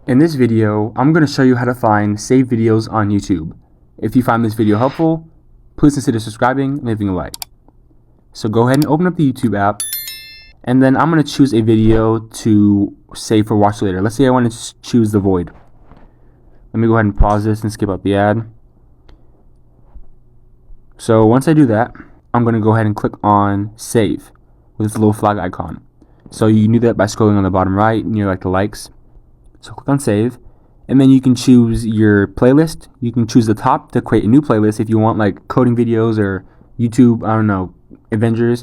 In this video, I'm going to show you how to find saved videos on YouTube. If you find this video helpful, please consider subscribing and leaving a like. So go ahead and open up the YouTube app, and then I'm going to choose a video to save for watch later. Let's say I want to choose The Void. Let me go ahead and pause this and skip out the ad. So once I do that, I'm going to go ahead and click on Save with this little flag icon. So you can do that by scrolling on the bottom right near like the likes. So click on Save, and then you can choose your playlist. You can choose the top to create a new playlist if you want like coding videos or YouTube, I don't know, Avengers,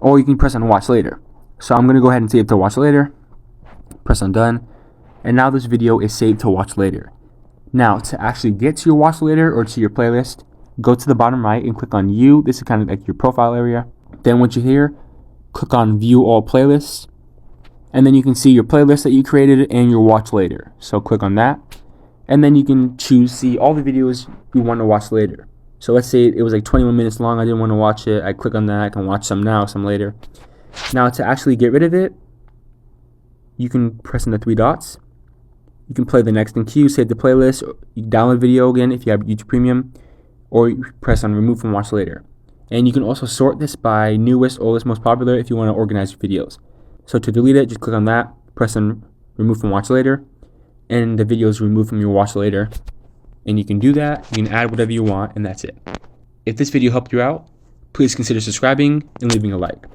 or you can press on Watch Later. So I'm going to go ahead and save to Watch Later, press on Done, and now this video is saved to Watch Later. Now to actually get to your Watch Later or to your playlist, go to the bottom right and click on You. This is kind of like your profile area. Then once you're here, click on View All Playlists, and then you can see your playlist that you created and your watch later. So click on that, and then you can see all the videos you want to watch later. So let's say it was like 21 minutes long, I didn't want to watch it. I click on that, I can watch some now, some later. Now to actually get rid of it, you can press on the three dots. You can play the next in queue, save the playlist, you can download video again if you have YouTube Premium, or you press on Remove from Watch Later. And you can also sort this by newest, oldest, most popular if you want to organize your videos. So to delete it, just click on that, press on Remove from Watch Later, and the video is removed from your Watch Later. And you can do that, you can add whatever you want, and that's it. If this video helped you out, please consider subscribing and leaving a like.